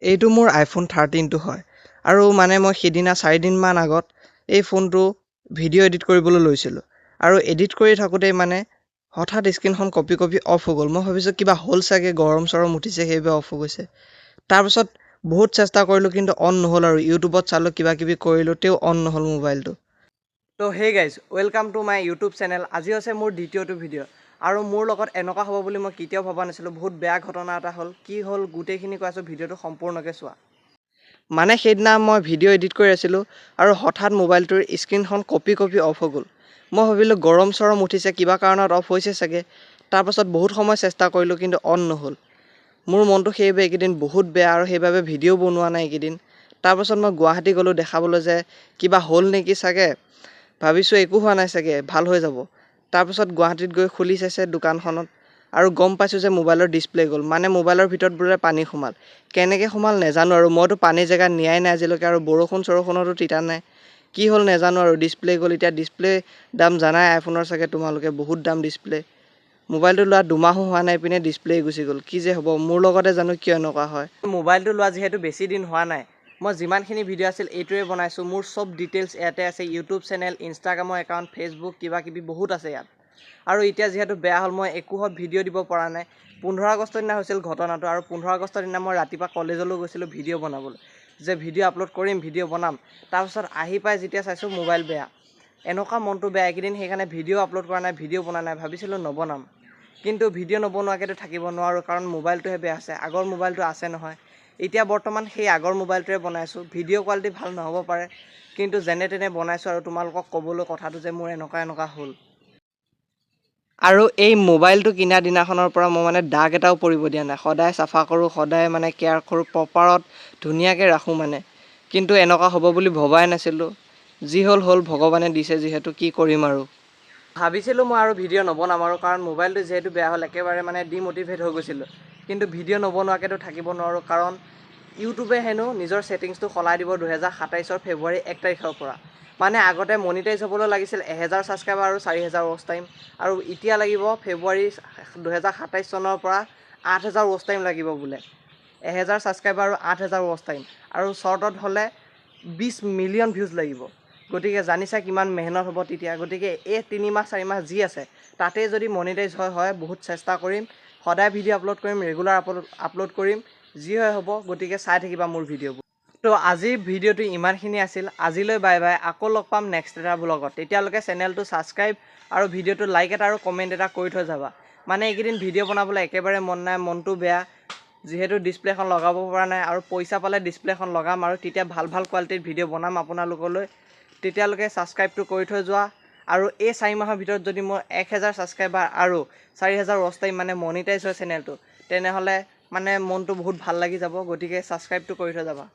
এইটো মোৰ iPhone 13টো হয় আৰু মানে মই সিদিনা 4 দিনমান আগত এই ফোনটো ভিডিঅ' এডিট কৰিবলৈ লৈছিলোঁ আৰু এডিট কৰি থাকোঁতেই মানে হঠাৎ স্ক্ৰীনখন কপি অফ হৈ গ'ল। মই ভাবিছোঁ কিবা হ'ল চাগে, গৰম চৰম উঠিছে সেইবাবে অফ হৈ গৈছে। তাৰপিছত বহুত চেষ্টা কৰিলোঁ কিন্তু অন নহ'ল আৰু ইউটিউবত চালোঁ, কিবা কিবি কৰিলোঁ, তেও অন নহ'ল মোবাইলটো। তো hey guys, welcome to my YouTube channel. আজি হৈছে মোৰ দ্বিতীয়টো ভিডিঅ' আৰু মোৰ লগত এনেকুৱা হ'ব বুলি মই কেতিয়াও ভবা নাছিলোঁ। বহুত বেয়া ঘটনা এটা হ'ল। কি হ'ল গোটেইখিনি কৈ আছোঁ, ভিডিঅ'টো সম্পূৰ্ণকৈ চোৱা। মানে সেইদিনা মই ভিডিঅ' এডিট কৰি আছিলোঁ আৰু হঠাৎ মোবাইলটোৰ স্ক্ৰীনখন কপি অফ হৈ গ'ল। মই ভাবিলোঁ গৰম চৰম উঠিছে, কিবা কাৰণত অফ হৈছে চাগে। তাৰপাছত বহুত সময় চেষ্টা কৰিলোঁ কিন্তু অন নহ'ল। মোৰ মনটো সেইবাবে এইকেইদিন বহুত বেয়া আৰু সেইবাবে ভিডিঅ' বনোৱা নাই এইকেইদিন। তাৰপাছত মই গুৱাহাটী গ'লোঁ দেখাবলৈ যে কিবা হ'ল নেকি চাগে। ভাবিছোঁ একো হোৱা নাই চাগে, ভাল হৈ যাব। তাৰপিছত গুৱাহাটীত গৈ খুলি চাইছে দোকানখনত আৰু গম পাইছোঁ যে মোবাইলৰ ডিছপ্লে গ'ল। মানে মোবাইলৰ ভিতৰত বোলে পানী সোমাল। কেনেকৈ সোমাল নেজানো আৰু মইতো পানী জেগাত নিয়াই নাই আজিলৈকে আৰু বৰষুণ চৰষুণতো তিতা নাই। কি হ'ল নেজানো আৰু ডিছপ্লে গ'ল। এতিয়া ডিছপ্লে দাম জানাই আইফোনৰ চাগে তোমালোকে, বহুত দাম ডিছপ্লে। মোবাইলটো লোৱা দুমাহো হোৱা নাই পিনে ডিছপ্লে গুচি গ'ল। কি যে হ'ব, মোৰ লগতে জানো কিয় এনেকুৱা হয়। মোবাইলটো লোৱা যিহেতু বেছি দিন হোৱা নাই, মই যিমানখিনি ভিডিঅ' আছিল এইটোৱে বনাইছোঁ। মোৰ চব ডিটেইলছ ইয়াতে আছে, ইউটিউব চেনেল, ইনষ্টাগ্ৰামৰ একাউণ্ট, ফেচবুক, কিবা কিবি বহুত আছে ইয়াত। আৰু এতিয়া যিহেতু বেয়া হ'ল, মই একোহত ভিডিঅ' দিব পৰা নাই। 15 আগষ্টৰ দিনা হৈছিল ঘটনাটো আৰু 15 আগষ্টৰ দিনা মই ৰাতিপুৱা কলেজলৈ গৈছিলোঁ ভিডিঅ' বনাবলৈ, যে ভিডিঅ' আপলোড কৰিম, ভিডিঅ' বনাম। তাৰপিছত আহি পাই যেতিয়া চাইছোঁ মোবাইল বেয়া। এনেকুৱা মনটো বেয়া এইকেইদিন, সেইকাৰণে ভিডিঅ' আপলোড কৰা নাই, ভিডিঅ' বনা নাই। ভাবিছিলোঁ নবনাম, কিন্তু ভিডিঅ' নবনোৱাকৈতো থাকিব নোৱাৰোঁ, কাৰণ মোবাইলটোহে বেয়া আছে। আগৰ মোবাইলটো আছে নহয়। এতিয়া বৰ্তমান সেই আগৰ মোবাইলটোৱে বনাইছোঁ। ভিডিঅ' কোৱালিটি ভাল নহ'ব পাৰে, কিন্তু যেনে তেনে বনাইছোঁ আৰু তোমালোকক ক'বলৈ কথাটো যে মোৰ এনেকুৱা হ'ল। আৰু এই মোবাইলটো কিনা দিনাখনৰ পৰা মই মানে দাগ এটাও পৰিব দিয়া নাই। সদায় চাফা কৰোঁ, সদায় মানে কেয়াৰ কৰোঁ, প্ৰপাৰত ধুনীয়াকৈ ৰাখোঁ মানে। কিন্তু এনেকুৱা হ'ব বুলি ভবাই নাছিলোঁ। যি হ'ল ভগৱানে দিছে যিহেতু, কি কৰিম আৰু। ভাবিছিলোঁ মই আৰু ভিডিঅ' নবনাম আৰু, কাৰণ মোবাইলটো যিহেতু বেয়া হ'ল একেবাৰে মানে ডিম'টিভেট হৈ গৈছিলোঁ। কিন্তু ভিডিঅ' নবনোৱাকৈতো থাকিব নোৱাৰোঁ, কাৰণ ইউটিউবে হেনো নিজৰ ছেটিংছটো সলাই দিব 2027 ফেব্ৰুৱাৰী 1 তাৰিখৰ পৰা। মানে আগতে মনিটাইজ হ'বলৈ লাগিছিল 1000 ছাবস্ক্ৰাইবাৰ আৰু 4000 ৱাচ টাইম, আৰু এতিয়া লাগিব ফেব্ৰুৱাৰী 2027 চনৰ পৰা 8000 ৱাচ টাইম লাগিব বোলে। 1000 ছাবস্ক্ৰাইবাৰ আৰু 8000 ৱাচ টাইম, আৰু শ্বৰ্টত হ'লে 20 মিলিয়ন ভিউজ লাগিব। গতিকে জানিছা কিমান মেহনত হ'ব তেতিয়া। গতিকে এই 3 মাহ 4 মাহ যি আছে তাতে যদি মনিটাইজ হয় বহুত চেষ্টা কৰিম, সদায় ভিডিঅ' আপলোড কৰিম, ৰেগুলাৰ আপলোড কৰিম, যি হয় হ'ব। গতিকে চাই থাকিবা মোৰ ভিডিঅ'বোৰ। তো আজিৰ ভিডিঅ'টো ইমানখিনি আছিল। আজিলৈ বাই বাই, আকৌ লগ পাম নেক্সট এটা ব্লগত। তেতিয়ালৈকে চেনেলটো ছাবস্ক্ৰাইব আৰু ভিডিঅ'টো লাইক এটা আৰু কমেণ্ট এটা কৰি থৈ যাবা। মানে এইকেইদিন ভিডিঅ' বনাবলৈ একেবাৰে মন নাই, মনটো বেয়া, যিহেতু ডিছপ্লেখন লগাব পৰা নাই। আৰু পইচা পালে ডিছপ্লেখন লগাম আৰু তেতিয়া ভাল কোৱালিটিৰ ভিডিঅ' বনাম আপোনালোকলৈ। তেতিয়ালৈকে ছাবস্ক্ৰাইবটো কৰি থৈ যোৱা। আৰু এই 4 মাহৰ ভিতৰত যদি মোৰ 1000 ছাবস্ক্ৰাইবাৰ আৰু 4000 ৱাচ টাইম মানে মনিটাইজ হয় চেনেলটো, তেনেহ'লে মানে মনটো বহুত ভাল লাগি যাব। গতিকে ছাবস্ক্ৰাইবটো কৰি থৈ যাবা।